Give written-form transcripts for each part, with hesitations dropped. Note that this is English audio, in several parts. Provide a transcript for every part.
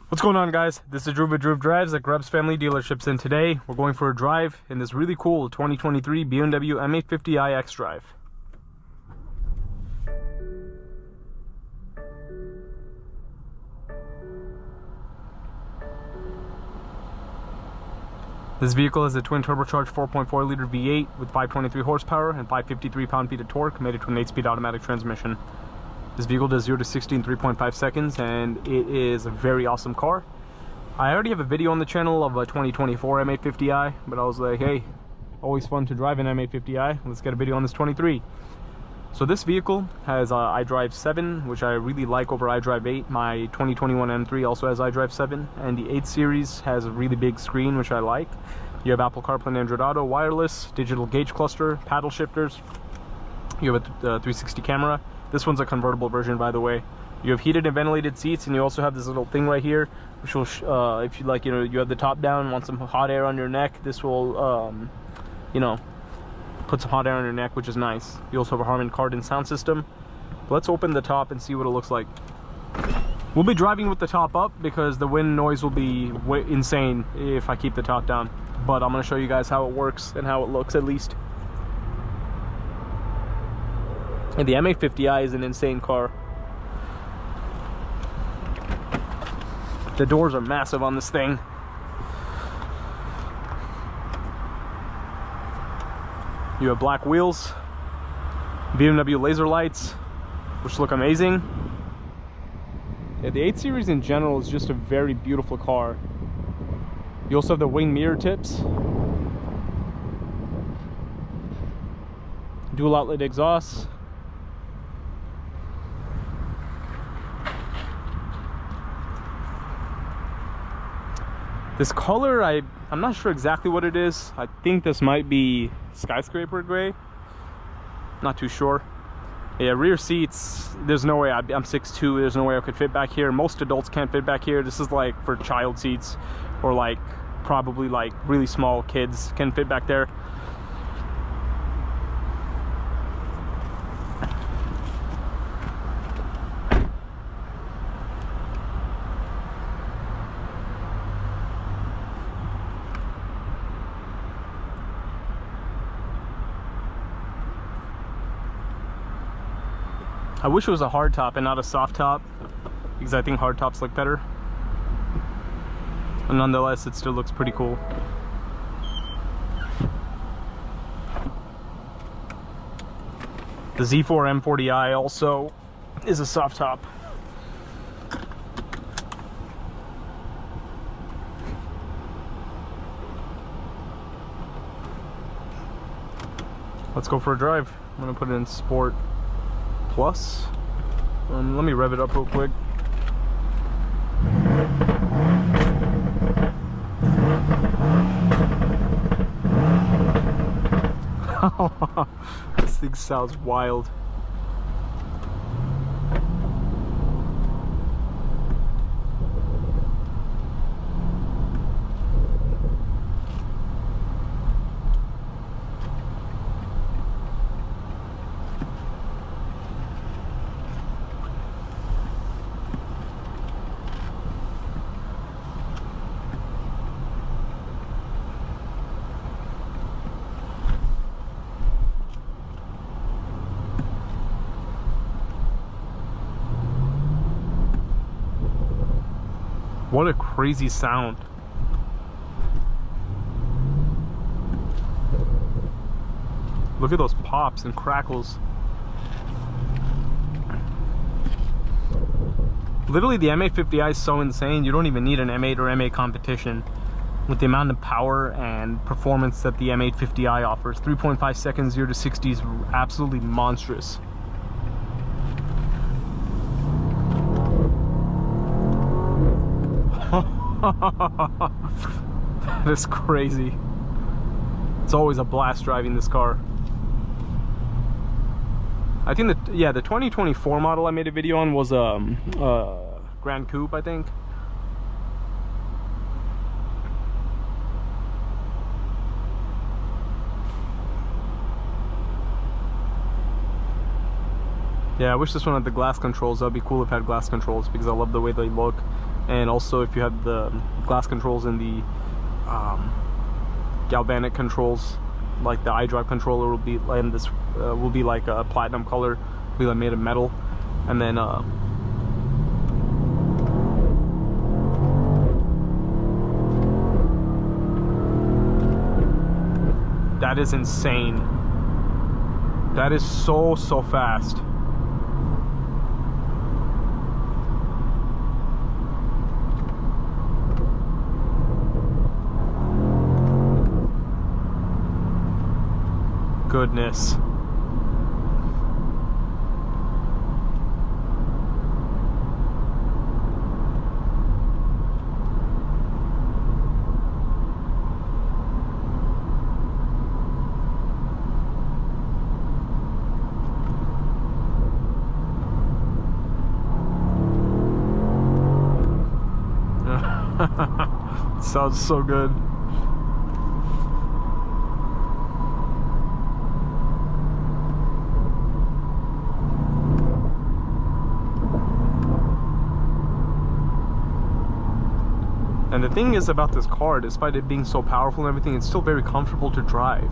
What's going on, guys? This is Drew with Drew Drives at Grubbs Family Dealerships, and today we're going for a drive in this really cool 2023 BMW M850i xDrive. This vehicle is a twin turbocharged 4.4 liter V8 with 523 horsepower and 553 pound-feet of torque, mated to an 8-speed automatic transmission. This vehicle does 0 to 60 in 3.5 seconds, and it is a very awesome car. I already have a video on the channel of a 2024 M850i, but I was like, hey, always fun to drive an M850i. Let's get a video on this 23. So this vehicle has iDrive 7, which I really like over iDrive 8. My 2021 M3 also has iDrive 7, and the 8 series has a really big screen, which I like. You have Apple CarPlay and Android Auto, wireless, digital gauge cluster, paddle shifters. You have a 360 camera. This one's a convertible version, by the way. You have heated and ventilated seats, and you also have this little thing right here, which will, if you like, you have the top down, want some hot air on your neck, this will, put some hot air on your neck, which is nice. You also have a Harman Kardon sound system. Let's open the top and see what it looks like. We'll be driving with the top up because the wind noise will be insane if I keep the top down. But I'm going to show you guys how it works and how it looks, at least. And the M850i is an insane car. The doors are massive on this thing. You have black wheels, BMW laser lights, which look amazing. Yeah, the 8 Series in general is just a very beautiful car. You also have the wing mirror tips, dual outlet exhaust. This color, I'm not sure exactly what it is. I think this might be skyscraper gray. Not too sure. Yeah, rear seats, there's no way, I'm 6'2", there's no way I could fit back here. Most adults can't fit back here. This is like for child seats, or like probably like really small kids can fit back there. I wish it was a hard top and not a soft top, because I think hard tops look better. And nonetheless, it still looks pretty cool. The Z4 M40i also is a soft top. Let's go for a drive. I'm gonna put it in Sport Plus. Let me rev it up real quick. This thing sounds wild. What a crazy sound. Look at those pops and crackles. Literally, the M850i is so insane, you don't even need an M8 or M8 competition with the amount of power and performance that the M850i offers. 3.5 seconds 0 to 60 is absolutely monstrous. That is crazy. It's always a blast driving this car. I think that, yeah, the 2024 model I made a video on was Grand Coupe, I think. Yeah, I wish this one had the glass controls. That'd be cool if it had glass controls, because I love the way they look. and also if you have the glass controls and the galvanic controls, like the iDrive controller will be, and this will be like a platinum color, will be like made of metal, and then that is insane. That is so fast. Goodness. Sounds so good. And the thing is about this car, despite it being so powerful and everything, it's still very comfortable to drive.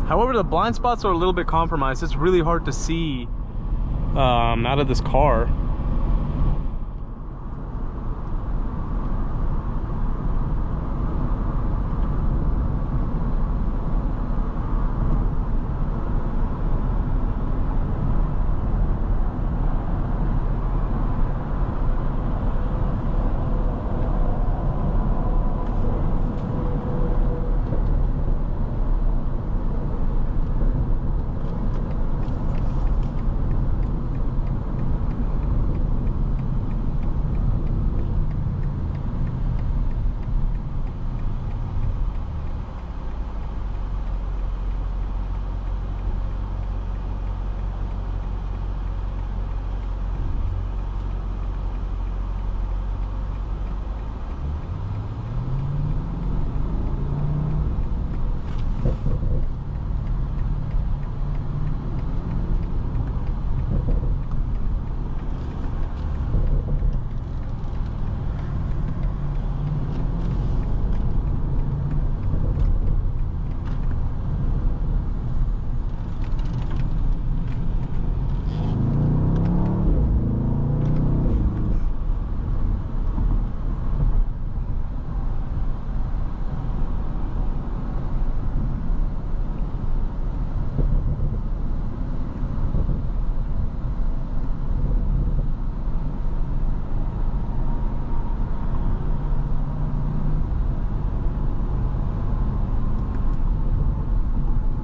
However, the blind spots are a little bit compromised. It's really hard to see out of this car.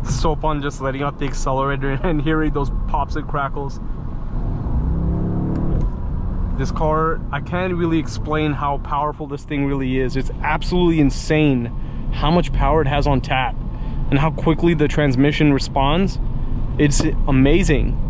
So fun just letting out the accelerator and hearing those pops and crackles. This car, I can't really explain how powerful this thing really is. It's absolutely insane how much power it has on tap and how quickly the transmission responds. It's amazing.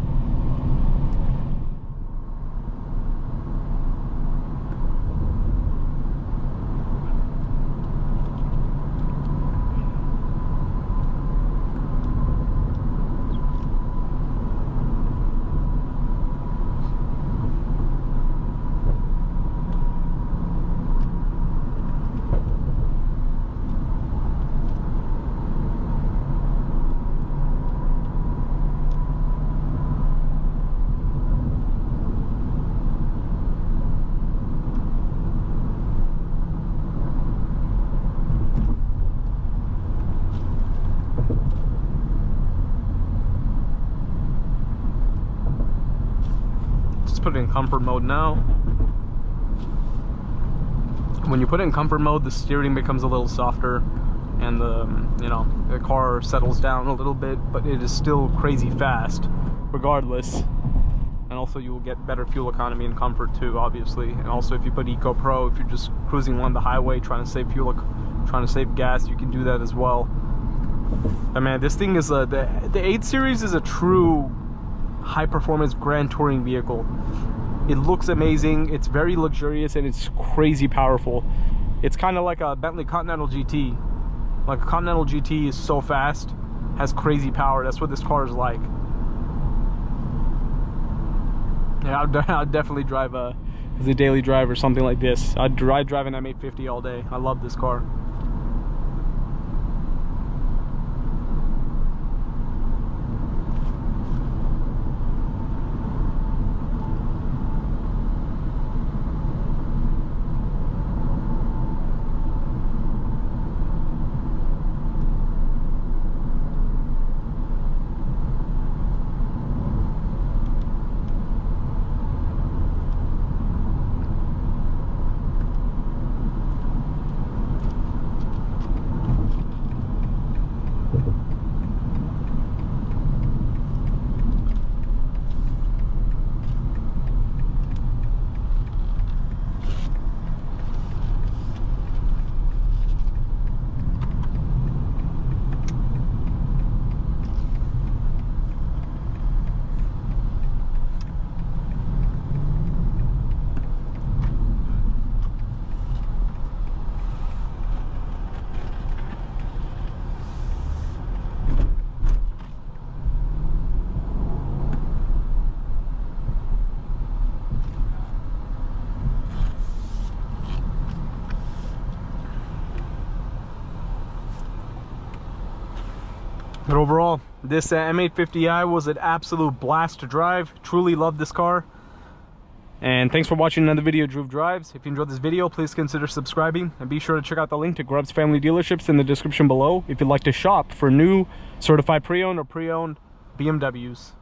put it in comfort mode now. When you put it in comfort mode, the steering becomes a little softer, and the car settles down a little bit, but it is still crazy fast regardless. And also you will get better fuel economy and comfort too, obviously. And also if you put Eco Pro, if you're just cruising along the highway trying to save fuel, trying to save gas, you can do that as well. But man, this thing is the 8 Series is a true high performance grand touring vehicle. It looks amazing, it's very luxurious, and it's crazy powerful. It's kind of like a Bentley Continental GT. Like a Continental GT is so fast, has crazy power. That's what this car is like. Yeah, I'd definitely drive as a daily drive or something like this. I'd drive an M850 all day. I love this car. But overall, this M850i was an absolute blast to drive. Truly love this car. And thanks for watching another video of Drew Drives. If you enjoyed this video, please consider subscribing. And be sure to check out the link to Grubbs Family Dealerships in the description below if you'd like to shop for new certified pre-owned or pre-owned BMWs.